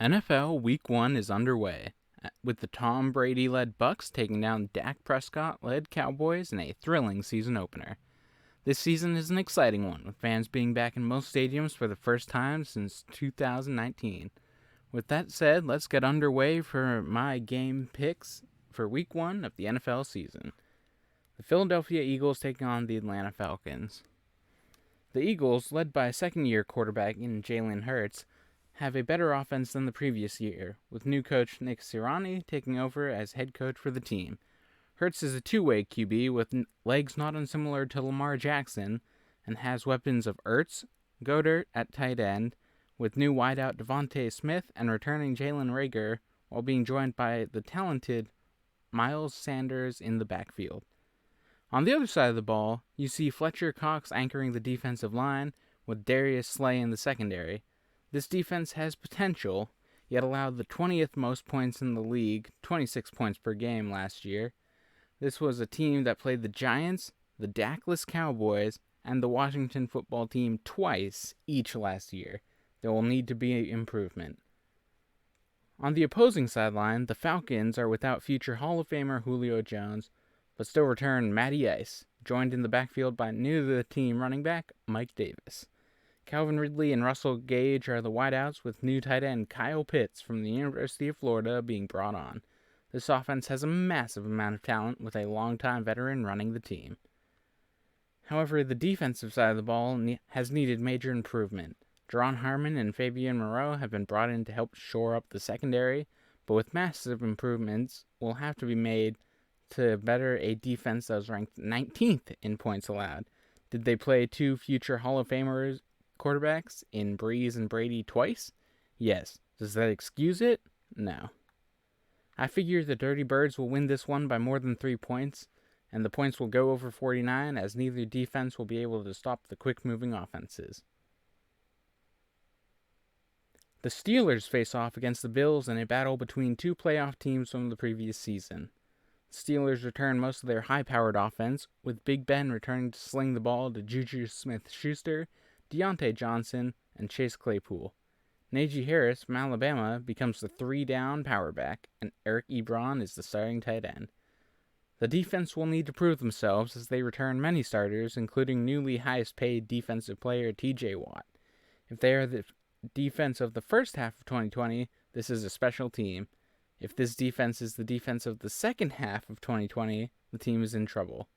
NFL Week 1 is underway, with the Tom Brady-led Bucs taking down Dak Prescott-led Cowboys in a thrilling season opener. This season is an exciting one, with fans being back in most stadiums for the first time since 2019. With that said, let's get underway for my game picks for Week 1 of the NFL season. The Philadelphia Eagles taking on the Atlanta Falcons. The Eagles, led by second-year quarterback in Jalen Hurts, have a better offense than the previous year, with new coach Nick Sirianni taking over as head coach for the team. Hurts is a two-way QB with legs not unsimilar to Lamar Jackson and has weapons of Ertz, Goddard at tight end, with new wideout Devontae Smith and returning Jalen Reagor, while being joined by the talented Miles Sanders in the backfield. On the other side of the ball, you see Fletcher Cox anchoring the defensive line, with Darius Slay in the secondary. This defense has potential, yet allowed the 20th most points in the league, 26 points per game last year. This was a team that played the Giants, the Dakless Cowboys, and the Washington football team twice each last year. There will need to be improvement. On the opposing sideline, the Falcons are without future Hall of Famer Julio Jones, but still return Matty Ice, joined in the backfield by new-to-the-team running back Mike Davis. Calvin Ridley and Russell Gage are the wideouts, with new tight end Kyle Pitts from the University of Florida being brought on. This offense has a massive amount of talent, with a longtime veteran running the team. However, the defensive side of the ball has needed major improvement. Jaron Harmon and Fabian Moreau have been brought in to help shore up the secondary, but with massive improvements will have to be made to better a defense that was ranked 19th in points allowed. Did they play two future Hall of Famers quarterbacks in Breeze and Brady twice? Yes. Does that excuse it? No. I figure the Dirty Birds will win this one by more than 3 points, and the points will go over 49 as neither defense will be able to stop the quick-moving offenses. The Steelers face off against the Bills in a battle between two playoff teams from the previous season. The Steelers return most of their high-powered offense, with Big Ben returning to sling the ball to Juju Smith-Schuster, Deontay Johnson, and Chase Claypool. Najee Harris from Alabama becomes the three-down power back, and Eric Ebron is the starting tight end. The defense will need to prove themselves as they return many starters, including newly highest-paid defensive player T.J. Watt. If they are the defense of the first half of 2020, this is a special team. If this defense is the defense of the second half of 2020, the team is in trouble.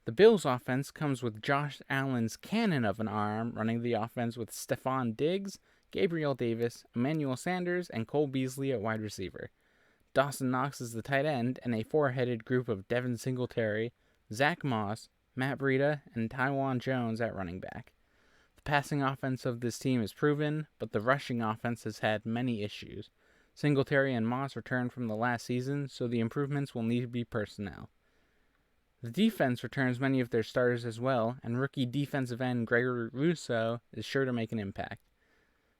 The Bills' offense comes with Josh Allen's cannon of an arm running the offense with Stephon Diggs, Gabriel Davis, Emmanuel Sanders, and Cole Beasley at wide receiver. Dawson Knox is the tight end, and a four-headed group of Devin Singletary, Zach Moss, Matt Breida, and Tywan Jones at running back. The passing offense of this team is proven, but the rushing offense has had many issues. Singletary and Moss returned from the last season, so the improvements will need to be personnel. The defense returns many of their starters as well, and rookie defensive end Gregory Rousseau is sure to make an impact.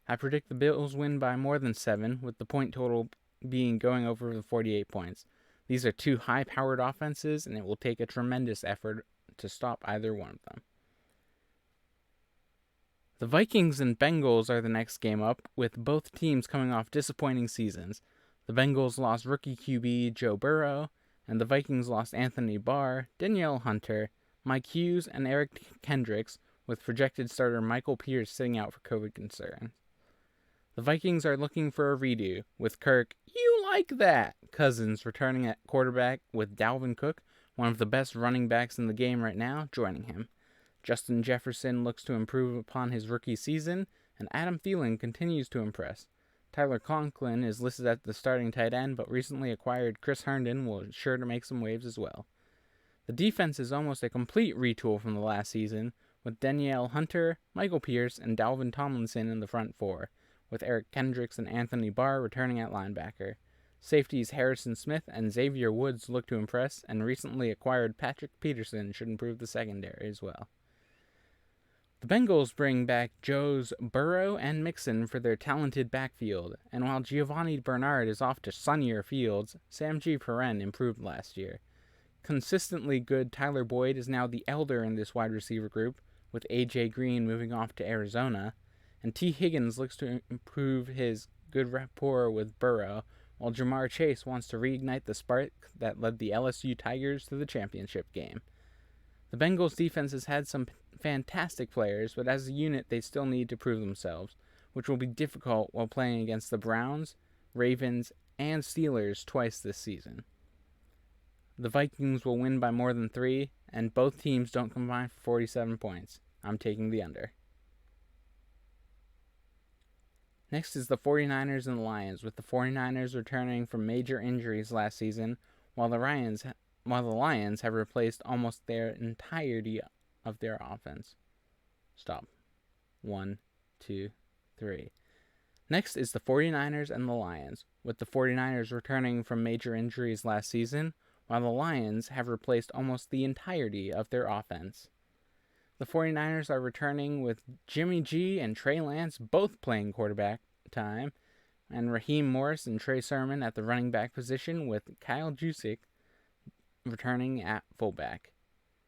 I predict the Bills win by more than 7, with the point total being going over the 48 points. These are two high-powered offenses, and it will take a tremendous effort to stop either one of them. The Vikings and Bengals are the next game up, with both teams coming off disappointing seasons. The Bengals lost rookie QB Joe Burrow, and the Vikings lost Anthony Barr, Danielle Hunter, Mike Hughes, and Eric Kendricks, with projected starter Michael Pierce sitting out for COVID concerns. The Vikings are looking for a redo, with Kirk, "You like that," Cousins returning at quarterback, with Dalvin Cook, one of the best running backs in the game right now, joining him. Justin Jefferson looks to improve upon his rookie season, and Adam Thielen continues to impress. Tyler Conklin is listed at the starting tight end, but recently acquired Chris Herndon will sure to make some waves as well. The defense is almost a complete retool from the last season, with Danielle Hunter, Michael Pierce, and Dalvin Tomlinson in the front four, with Eric Kendricks and Anthony Barr returning at linebacker. Safeties Harrison Smith and Xavier Woods look to impress, and recently acquired Patrick Peterson should improve the secondary as well. The Bengals bring back Joes Burrow and Mixon for their talented backfield, and while Giovanni Bernard is off to sunnier fields, Sam G. Perrin improved last year. Consistently good Tyler Boyd is now the elder in this wide receiver group, with A.J. Green moving off to Arizona, and T. Higgins looks to improve his good rapport with Burrow, while Jamar Chase wants to reignite the spark that led the LSU Tigers to the championship game. The Bengals defense has had some fantastic players, but as a unit they still need to prove themselves, which will be difficult while playing against the Browns, Ravens, and Steelers twice this season. The Vikings will win by more than 3, and both teams don't combine for 47 points. I'm taking the under. Next is the 49ers and the Lions, with the 49ers returning from major injuries last season, while the Lions have replaced almost their entirety of their offense. Stop. 1, 2, 3. Next is the 49ers and the Lions, with the 49ers returning from major injuries last season, while the Lions have replaced almost the entirety of their offense. The 49ers are returning with Jimmy G and Trey Lance both playing quarterback time, and Raheem Morris and Trey Sermon at the running back position, with Kyle Juszczyk returning at fullback.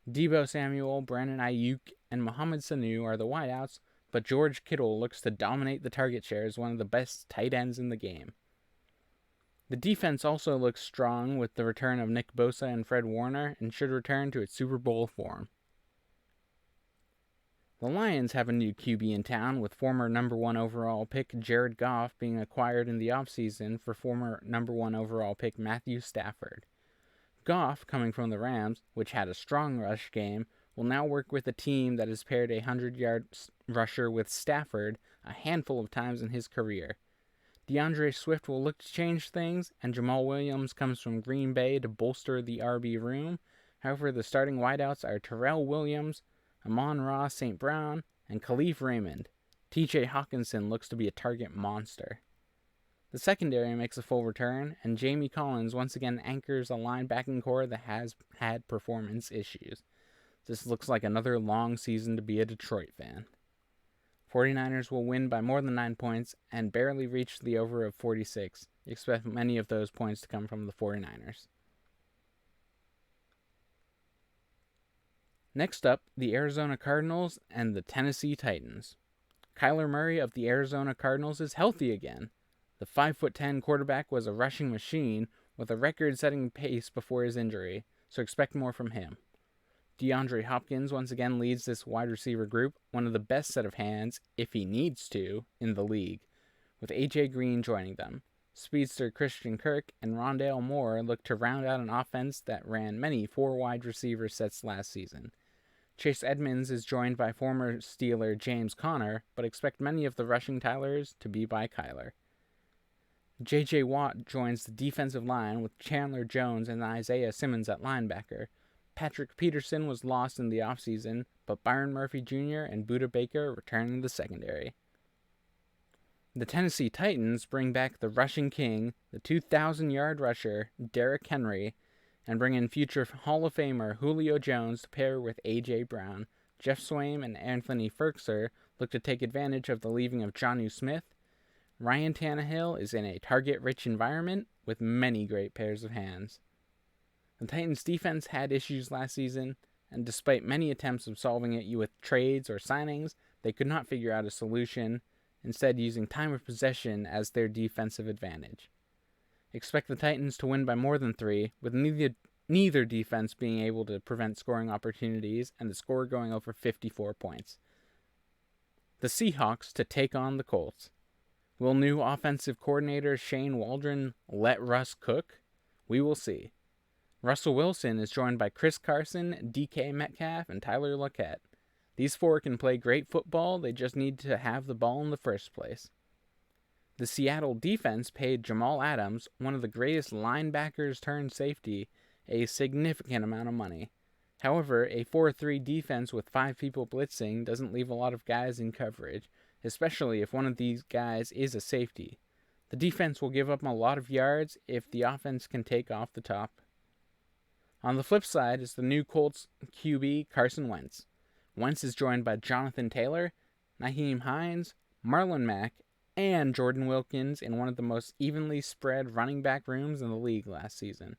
Deebo Samuel, Brandon Ayuk, and Mohamed Sanu are the wideouts, but George Kittle looks to dominate the target share as one of the best tight ends in the game. The defense also looks strong with the return of Nick Bosa and Fred Warner, and should return to its Super Bowl form. The Lions have a new QB in town, with former number 1 overall pick Jared Goff being acquired in the offseason for former number 1 overall pick Matthew Stafford. Goff, coming from the Rams, which had a strong rush game, will now work with a team that has paired a 100-yard rusher with Stafford a handful of times in his career. DeAndre Swift will look to change things, and Jamal Williams comes from Green Bay to bolster the RB room. However, the starting wideouts are Terrell Williams, Amon-Ra St. Brown, and Khalif Raymond. TJ Hawkinson looks to be a target monster. The secondary makes a full return, and Jamie Collins once again anchors a linebacking core that has had performance issues. This looks like another long season to be a Detroit fan. 49ers will win by more than 9 points and barely reach the over of 46. Expect many of those points to come from the 49ers. Next up, the Arizona Cardinals and the Tennessee Titans. Kyler Murray of the Arizona Cardinals is healthy again. The 5'10" quarterback was a rushing machine with a record-setting pace before his injury, so expect more from him. DeAndre Hopkins once again leads this wide receiver group, one of the best set of hands, if he needs to, in the league, with A.J. Green joining them. Speedster Christian Kirk and Rondale Moore look to round out an offense that ran many 4 wide receiver sets last season. Chase Edmonds is joined by former Steeler James Conner, but expect many of the rushing titles to be by Kyler. J.J. Watt joins the defensive line with Chandler Jones and Isaiah Simmons at linebacker. Patrick Peterson was lost in the offseason, but Byron Murphy Jr. and Budda Baker return in the secondary. The Tennessee Titans bring back the rushing king, the 2,000-yard rusher, Derrick Henry, and bring in future Hall of Famer Julio Jones to pair with A.J. Brown. Jeff Swaim and Anthony Firkser look to take advantage of the leaving of Jonnu Smith. Ryan Tannehill is in a target-rich environment with many great pairs of hands. The Titans' defense had issues last season, and despite many attempts of solving it with trades or signings, they could not figure out a solution, instead using time of possession as their defensive advantage. Expect the Titans to win by more than 3, with neither defense being able to prevent scoring opportunities and the score going over 54 points. The Seahawks to take on the Colts. Will new offensive coordinator Shane Waldron let Russ cook? We will see. Russell Wilson is joined by Chris Carson, DK Metcalf, and Tyler Lockett. These 4 can play great football, they just need to have the ball in the first place. The Seattle defense paid Jamal Adams, one of the greatest linebackers turned safety, a significant amount of money. However, a 4-3 defense with 5 people blitzing doesn't leave a lot of guys in coverage, especially if one of these guys is a safety. The defense will give up a lot of yards if the offense can take off the top. On the flip side is the new Colts QB Carson Wentz. Wentz is joined by Jonathan Taylor, Nyheim Hines, Marlon Mack, and Jordan Wilkins in one of the most evenly spread running back rooms in the league last season.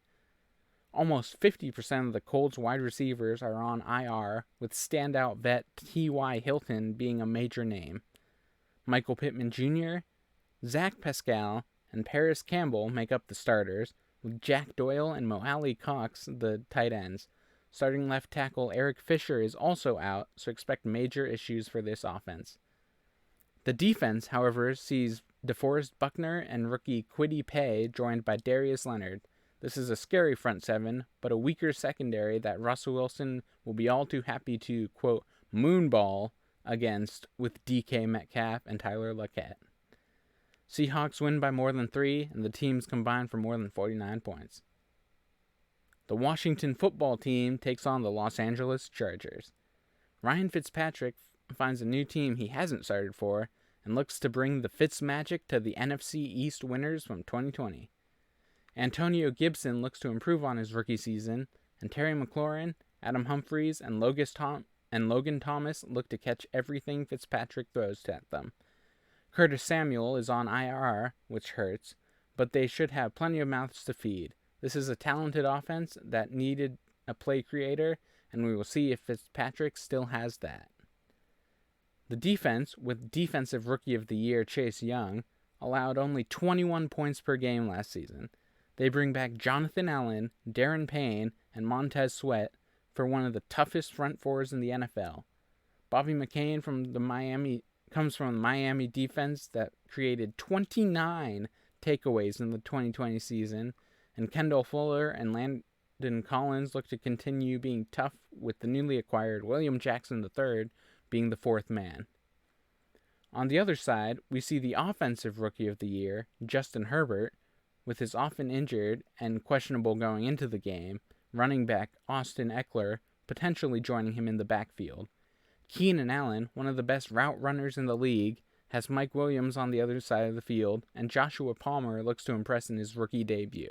Almost 50% of the Colts wide receivers are on IR, with standout vet T.Y. Hilton being a major name. Michael Pittman Jr., Zach Pascal and Paris Campbell make up the starters, with Jack Doyle and Moali Cox the tight ends. Starting left tackle Eric Fisher is also out, so expect major issues for this offense. The defense, however, sees DeForest Buckner and rookie Kwity Paye joined by Darius Leonard. This is a scary front seven, but a weaker secondary that Russell Wilson will be all too happy to, quote, moonball against with DK Metcalf and Tyler Lockett. Seahawks win by more than 3, and the teams combine for more than 49 points. The Washington football team takes on the Los Angeles Chargers. Ryan Fitzpatrick finds a new team he hasn't started for and looks to bring the Fitzmagic to the NFC East winners from 2020. Antonio Gibson looks to improve on his rookie season, and Terry McLaurin, Adam Humphries, and Logan Thomas look to catch everything Fitzpatrick throws at them. Curtis Samuel is on IR, which hurts, but they should have plenty of mouths to feed. This is a talented offense that needed a play creator, and we will see if Fitzpatrick still has that. The defense, with Defensive Rookie of the Year Chase Young, allowed only 21 points per game last season. They bring back Jonathan Allen, Darren Payne, and Montez Sweat for one of the toughest front fours in the NFL. Bobby McCain comes from the Miami defense that created 29 takeaways in the 2020 season, and Kendall Fuller and Landon Collins look to continue being tough, with the newly acquired William Jackson III being the fourth man. On the other side, we see the Offensive Rookie of the Year, Justin Herbert, with his often injured and questionable going into the game, running back Austin Eckler potentially joining him in the backfield. Keenan Allen, one of the best route runners in the league, has Mike Williams on the other side of the field, and Joshua Palmer looks to impress in his rookie debut.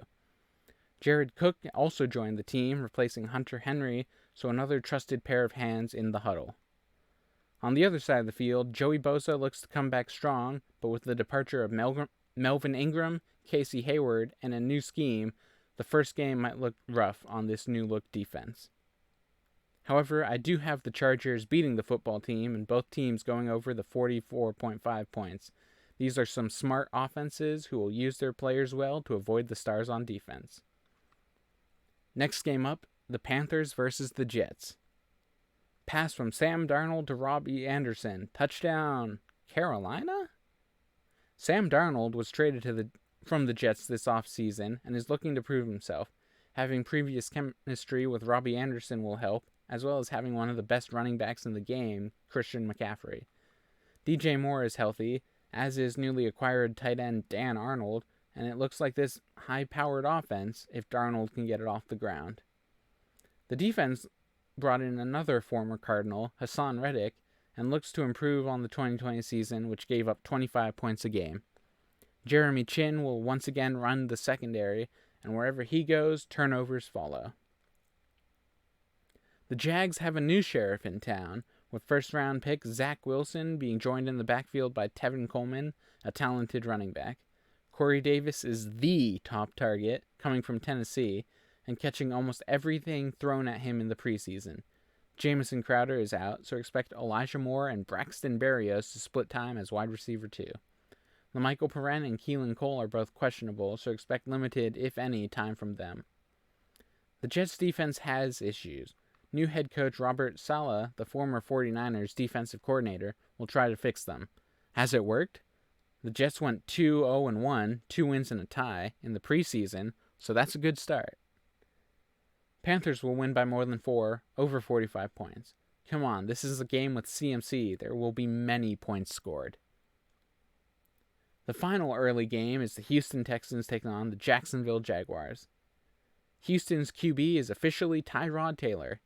Jared Cook also joined the team, replacing Hunter Henry, so another trusted pair of hands in the huddle. On the other side of the field, Joey Bosa looks to come back strong, but with the departure of Melvin Ingram, Casey Hayward, and a new scheme, the first game might look rough on this new-look defense. However, I do have the Chargers beating the football team and both teams going over the 44.5 points. These are some smart offenses who will use their players well to avoid the stars on defense. Next game up, the Panthers versus the Jets. Pass from Sam Darnold to Robbie Anderson. Touchdown, Carolina? Sam Darnold was traded from the Jets this offseason and is looking to prove himself. Having previous chemistry with Robbie Anderson will help, as well as having one of the best running backs in the game, Christian McCaffrey. DJ Moore is healthy, as is newly acquired tight end Dan Arnold, and it looks like this high-powered offense if Darnold can get it off the ground. The defense brought in another former Cardinal, Hassan Reddick, and looks to improve on the 2020 season, which gave up 25 points a game. Jeremy Chin will once again run the secondary, and wherever he goes, turnovers follow. The Jags have a new sheriff in town, with first-round pick Zach Wilson being joined in the backfield by Tevin Coleman, a talented running back. Corey Davis is the top target, coming from Tennessee, and catching almost everything thrown at him in the preseason. Jamison Crowder is out, so expect Elijah Moore and Braxton Berrios to split time as wide receiver 2. LaMichael Perrin and Keelan Cole are both questionable, so expect limited, if any, time from them. The Jets' defense has issues. New head coach Robert Saleh, the former 49ers defensive coordinator, will try to fix them. Has it worked? The Jets went 2-0-1, 2 wins and a tie, in the preseason, so that's a good start. Panthers will win by more than 4, over 45 points. Come on, this is a game with CMC. There will be many points scored. The final early game is the Houston Texans taking on the Jacksonville Jaguars. Houston's QB is officially Tyrod Taylor.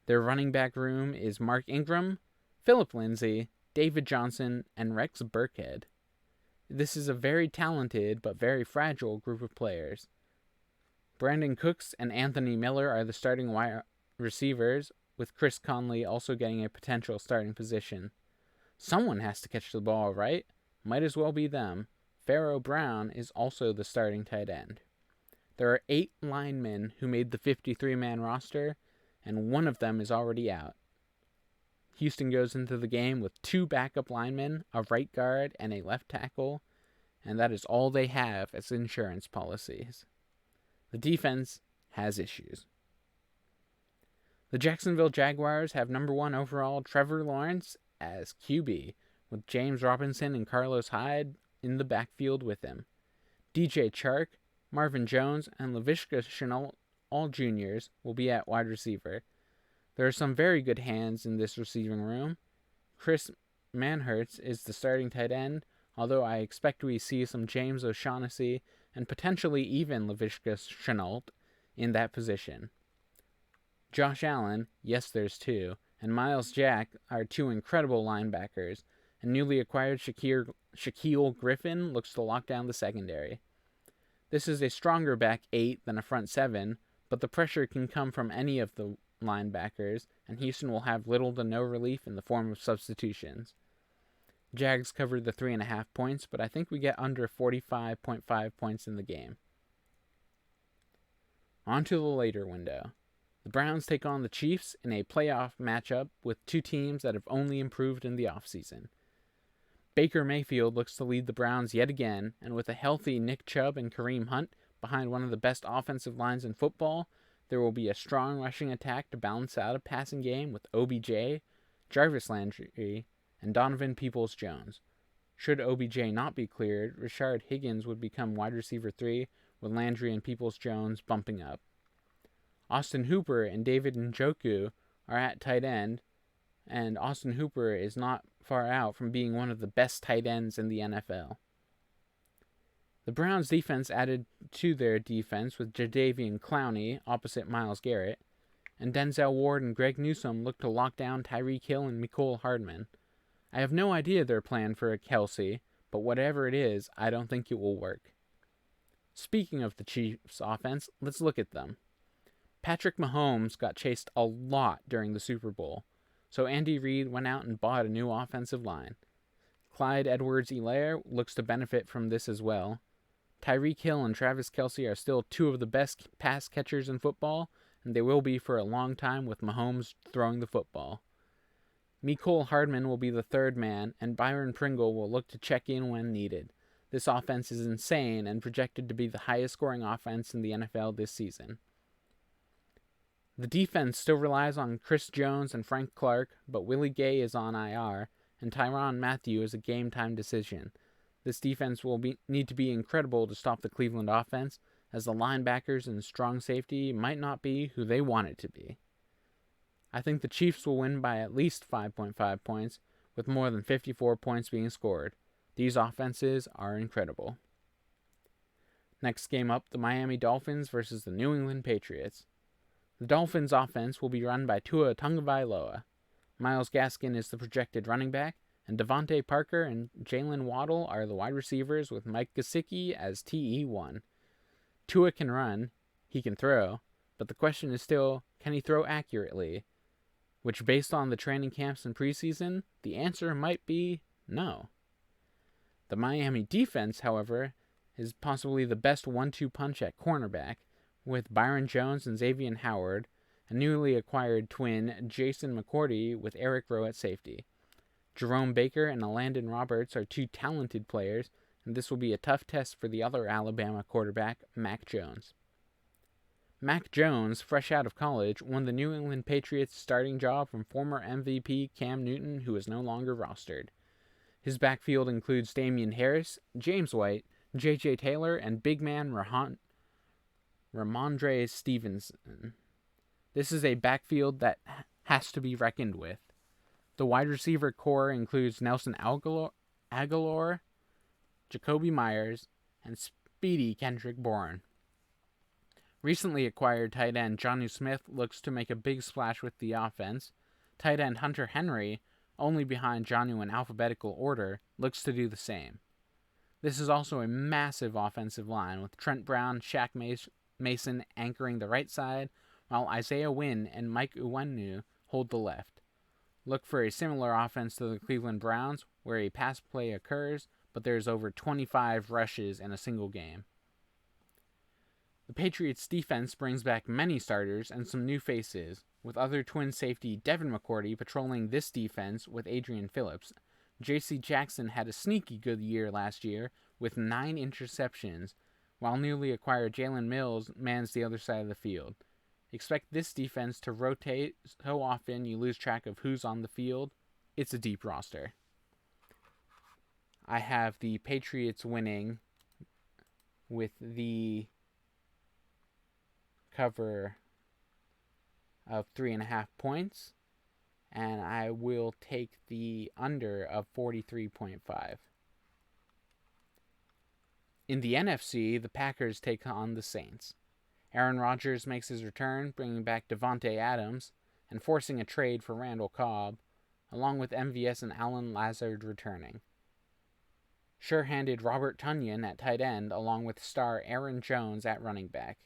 Their running back room is Mark Ingram, Phillip Lindsay, David Johnson, and Rex Burkhead. This is a very talented but very fragile group of players. Brandon Cooks and Anthony Miller are the starting wide receivers, with Chris Conley also getting a potential starting position. Someone has to catch the ball, right? Might as well be them. Pharaoh Brown is also the starting tight end. There are 8 linemen who made the 53-man roster, and one of them is already out. Houston goes into the game with 2 backup linemen, a right guard, and a left tackle, and that is all they have as insurance policies. The defense has issues. The Jacksonville Jaguars have number 1 overall Trevor Lawrence as QB, with James Robinson and Carlos Hyde in the backfield with him. DJ Chark, Marvin Jones, and Laviska Shenault, all juniors, will be at wide receiver. There are some very good hands in this receiving room. Chris Manhertz is the starting tight end, although I expect we see some James O'Shaughnessy and potentially even Laviska Shenault in that position. Josh Allen, yes there's 2, and Miles Jack are 2 incredible linebackers, and newly acquired Shaquille Griffin looks to lock down the secondary. This is a stronger back 8 than a front 7, but the pressure can come from any of the linebackers, and Houston will have little to no relief in the form of substitutions. Jags covered the 3.5 points, but I think we get under 45.5 points in the game. On to the later window. The Browns take on the Chiefs in a playoff matchup with 2 teams that have only improved in the offseason. Baker Mayfield looks to lead the Browns yet again, and with a healthy Nick Chubb and Kareem Hunt behind one of the best offensive lines in football, there will be a strong rushing attack to balance out a passing game with OBJ, Jarvis Landry, and Donovan Peoples-Jones. Should OBJ not be cleared, Rashard Higgins would become wide receiver 3, with Landry and Peoples-Jones bumping up. Austin Hooper and David Njoku are at tight end, and Austin Hooper is not far out from being one of the best tight ends in the NFL. The Browns' defense added to their defense with Jadeveon Clowney opposite Myles Garrett, and Denzel Ward and Greg Newsome look to lock down Tyreek Hill and Mecole Hardman. I have no idea their plan for a Kelsey, but whatever it is, I don't think it will work. Speaking of the Chiefs' offense, let's look at them. Patrick Mahomes got chased a lot during the Super Bowl, so Andy Reid went out and bought a new offensive line. Clyde Edwards-Helaire looks to benefit from this as well. Tyreek Hill and Travis Kelce are still 2 of the best pass catchers in football, and they will be for a long time with Mahomes throwing the football. Mecole Hardman will be the 3rd man, and Byron Pringle will look to check in when needed. This offense is insane and projected to be the highest scoring offense in the NFL this season. The defense still relies on Chris Jones and Frank Clark, but Willie Gay is on IR, and Tyrann Mathieu is a game-time decision. This defense will need to be incredible to stop the Cleveland offense, as the linebackers and strong safety might not be who they want it to be. I think the Chiefs will win by at least 5.5 points, with more than 54 points being scored. These offenses are incredible. Next game up, the Miami Dolphins versus the New England Patriots. The Dolphins' offense will be run by Tua Tagovailoa. Myles Gaskin is the projected running back, and Devontae Parker and Jalen Waddle are the wide receivers with Mike Gesicki as TE1. Tua can run, he can throw, but the question is still, can he throw accurately? Which, based on the training camps and preseason, the answer might be no. The Miami defense, however, is possibly the best 1-2 punch at cornerback, with Byron Jones and Xavier Howard, a newly acquired twin Jason McCourty with Eric Rowe at safety. Jerome Baker and Landon Roberts are 2 talented players, and this will be a tough test for the other Alabama quarterback, Mac Jones. Mac Jones, fresh out of college, won the New England Patriots starting job from former MVP Cam Newton, who is no longer rostered. His backfield includes Damian Harris, James White, J.J. Taylor, and big man Ramondre Stevenson. This is a backfield that has to be reckoned with. The wide receiver core includes Nelson Aguilar, Jacoby Myers, and speedy Kendrick Bourne. Recently acquired tight end Jonnu Smith looks to make a big splash with the offense. Tight end Hunter Henry, only behind Jonnu in alphabetical order, looks to do the same. This is also a massive offensive line with Trent Brown, Shaq Mason anchoring the right side, while Isaiah Wynn and Mike Uwenu hold the left. Look for a similar offense to the Cleveland Browns, where a pass play occurs, but there's over 25 rushes in a single game. The Patriots' defense brings back many starters and some new faces, with other twin safety Devin McCourty patrolling this defense with Adrian Phillips. J.C. Jackson had a sneaky good year last year, with 9 interceptions, while newly acquired Jalen Mills mans the other side of the field. Expect this defense to rotate so often you lose track of who's on the field. It's a deep roster. I have the Patriots winning with the cover of 3.5 points, and I will take the under of 43.5. In the NFC, the Packers take on the Saints. Aaron Rodgers makes his return, bringing back Davante Adams and forcing a trade for Randall Cobb, along with MVS and Alan Lazard returning. Sure-handed Robert Tonyan at tight end, along with star Aaron Jones at running back.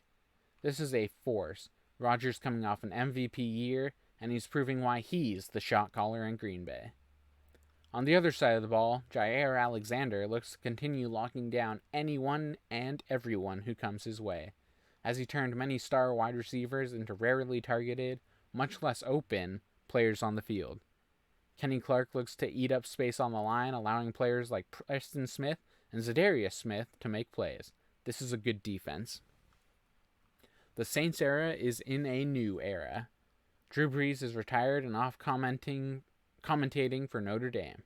This is a force. Rodgers coming off an MVP year, and he's proving why he's the shot caller in Green Bay. On the other side of the ball, Jair Alexander looks to continue locking down anyone and everyone who comes his way, as he turned many star wide receivers into rarely targeted, much less open, players on the field. Kenny Clark looks to eat up space on the line, allowing players like Preston Smith and Zadarius Smith to make plays. This is a good defense. The Saints era is in a new era. Drew Brees is retired and off commentating for Notre Dame.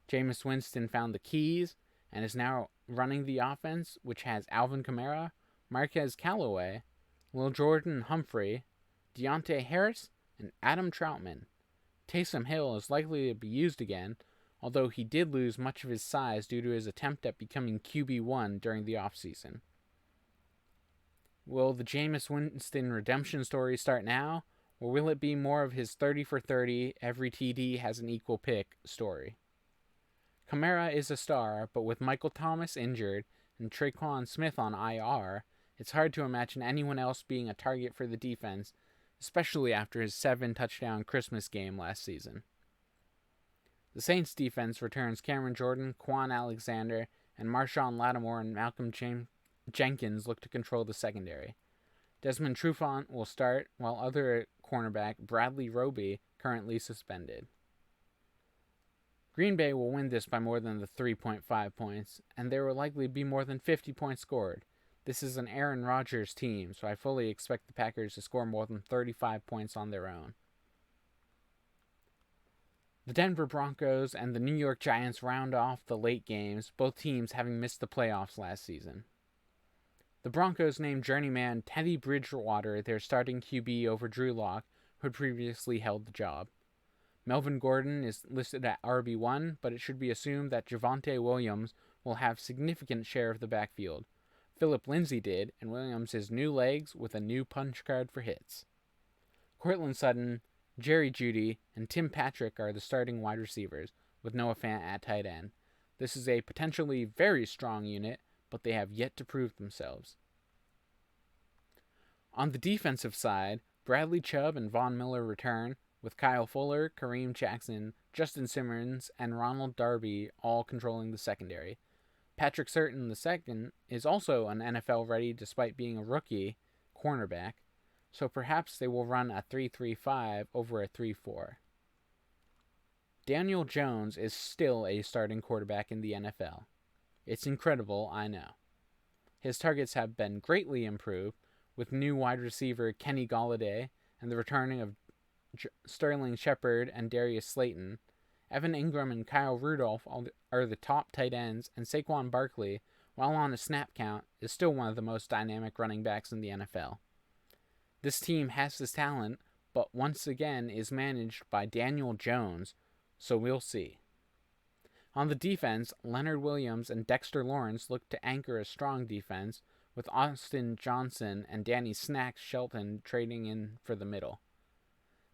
Jameis Winston found the keys and is now running the offense, which has Alvin Kamara, Marquez Callaway, Lil Jordan Humphrey, Deontay Harris, and Adam Troutman. Taysom Hill is likely to be used again, although he did lose much of his size due to his attempt at becoming QB1 during the offseason. Will the Jameis Winston redemption story start now, or will it be more of his 30 for 30, every TD has an equal pick story? Kamara is a star, but with Michael Thomas injured and Traquan Smith on IR, it's hard to imagine anyone else being a target for the defense, especially after his 7-touchdown Christmas game last season. The Saints defense returns Cameron Jordan, Quan Alexander, and Marshawn Lattimore and Malcolm Jenkins look to control the secondary. Desmond Trufant will start, while other cornerback Bradley Roby currently suspended. Green Bay will win this by more than the 3.5 points, and there will likely be more than 50 points scored. This is an Aaron Rodgers team, so I fully expect the Packers to score more than 35 points on their own. The Denver Broncos and the New York Giants round off the late games, both teams having missed the playoffs last season. The Broncos named journeyman Teddy Bridgewater their starting QB over Drew Lock, who had previously held the job. Melvin Gordon is listed at RB1, but it should be assumed that Javonte Williams will have significant share of the backfield. Philip Lindsay did, and Williams has new legs with a new punch card for hits. Courtland Sutton, Jerry Jeudy, and Tim Patrick are the starting wide receivers, with Noah Fant at tight end. This is a potentially very strong unit, but they have yet to prove themselves. On the defensive side, Bradley Chubb and Von Miller return, with Kyle Fuller, Kareem Jackson, Justin Simmons, and Ronald Darby all controlling the secondary. Patrick Surtain II is also an NFL ready despite being a rookie cornerback, so perhaps they will run a 3-3-5 over a 3-4. Daniel Jones is still a starting quarterback in the NFL. It's incredible, I know. His targets have been greatly improved, with new wide receiver Kenny Golladay and the returning of Sterling Shepard and Darius Slayton. Evan Ingram and Kyle Rudolph are the top tight ends, and Saquon Barkley, while on a snap count, is still one of the most dynamic running backs in the NFL. This team has this talent, but once again is managed by Daniel Jones, so we'll see. On the defense, Leonard Williams and Dexter Lawrence look to anchor a strong defense, with Austin Johnson and Danny Snacks Shelton trading in for the middle.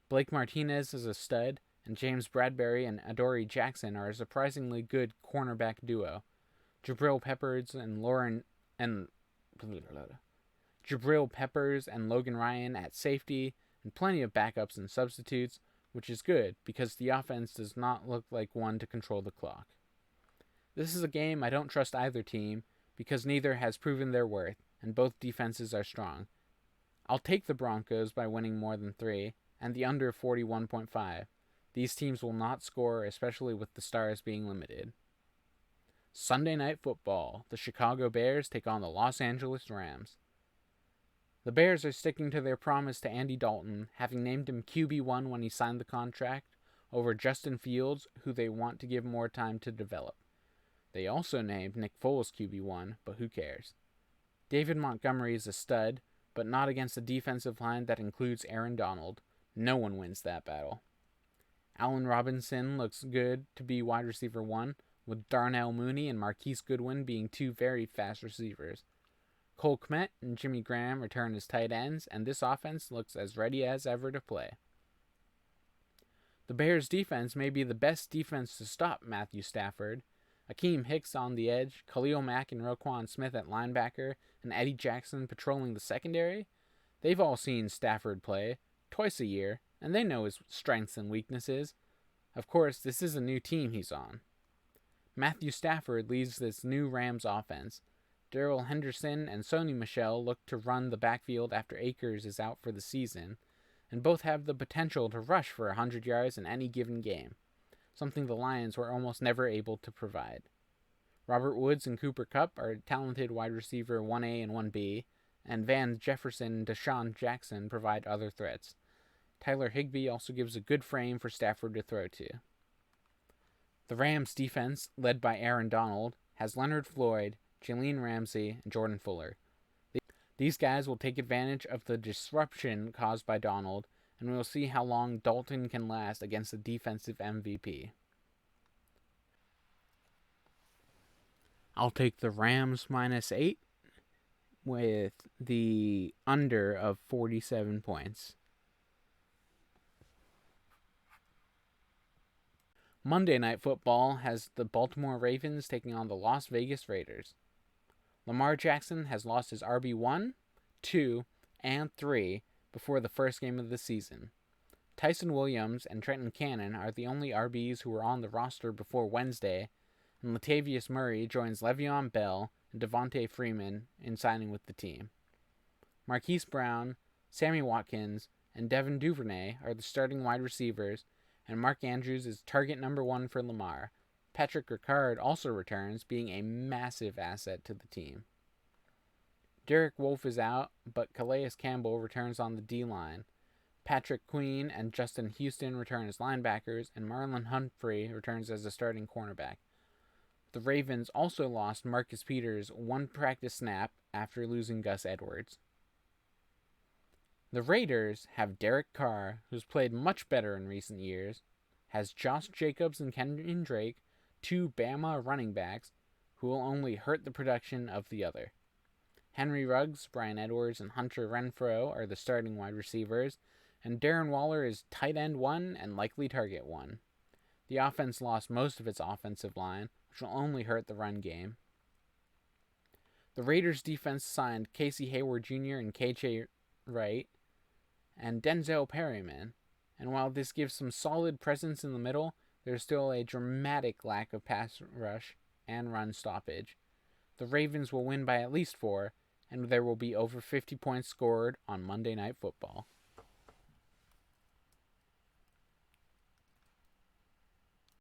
Blake Martinez is a stud, and James Bradbury and Adoree Jackson are a surprisingly good cornerback duo. Jabril Peppers and Logan Ryan at safety, and plenty of backups and substitutes, which is good because the offense does not look like one to control the clock. This is a game I don't trust either team because neither has proven their worth, and both defenses are strong. I'll take the Broncos by winning more than 3, and the under 41.5. These teams will not score, especially with the stars being limited. Sunday Night Football. The Chicago Bears take on the Los Angeles Rams. The Bears are sticking to their promise to Andy Dalton, having named him QB1 when he signed the contract, over Justin Fields, who they want to give more time to develop. They also named Nick Foles QB1, but who cares? David Montgomery is a stud, but not against a defensive line that includes Aaron Donald. No one wins that battle. Allen Robinson looks good to be wide receiver 1, with Darnell Mooney and Marquise Goodwin being two very fast receivers. Cole Kmet and Jimmy Graham return as tight ends, and this offense looks as ready as ever to play. The Bears' defense may be the best defense to stop Matthew Stafford. Akeem Hicks on the edge, Khalil Mack and Roquan Smith at linebacker, and Eddie Jackson patrolling the secondary. They've all seen Stafford play twice a year, and they know his strengths and weaknesses. Of course, this is a new team he's on. Matthew Stafford leads this new Rams offense. Darrell Henderson and Sony Michel look to run the backfield after Akers is out for the season, and both have the potential to rush for 100 yards in any given game, something the Lions were almost never able to provide. Robert Woods and Cooper Kupp are talented wide receiver 1A and 1B, and Van Jefferson and Deshaun Jackson provide other threats. Tyler Higbee also gives a good frame for Stafford to throw to. The Rams' defense, led by Aaron Donald, has Leonard Floyd, Jalen Ramsey, and Jordan Fuller. These guys will take advantage of the disruption caused by Donald, and we'll see how long Dalton can last against the defensive MVP. I'll take the Rams -8 with the under of 47 points. Monday Night Football has the Baltimore Ravens taking on the Las Vegas Raiders. Lamar Jackson has lost his RB1, 2, and 3 before the first game of the season. Tyson Williams and Trenton Cannon are the only RBs who were on the roster before Wednesday, and Latavius Murray joins Le'Veon Bell and Devontae Freeman in signing with the team. Marquise Brown, Sammy Watkins, and Devin Duvernay are the starting wide receivers, and Mark Andrews is target number 1 for Lamar. Patrick Ricard also returns, being a massive asset to the team. Derek Wolfe is out, but Calais Campbell returns on the D-line. Patrick Queen and Justin Houston return as linebackers, and Marlon Humphrey returns as a starting cornerback. The Ravens also lost Marcus Peters one practice snap after losing Gus Edwards. The Raiders have Derek Carr, who's played much better in recent years, has Josh Jacobs and Kenyon Drake, two Bama running backs, who will only hurt the production of the other. Henry Ruggs, Brian Edwards, and Hunter Renfrow are the starting wide receivers, and Darren Waller is tight end 1 and likely target 1. The offense lost most of its offensive line, which will only hurt the run game. The Raiders defense signed Casey Hayward Jr. and KJ Wright and Denzel Perryman, and while this gives some solid presence in the middle, there's still a dramatic lack of pass rush and run stoppage. The Ravens will win by at least 4, and there will be over 50 points scored on Monday Night Football.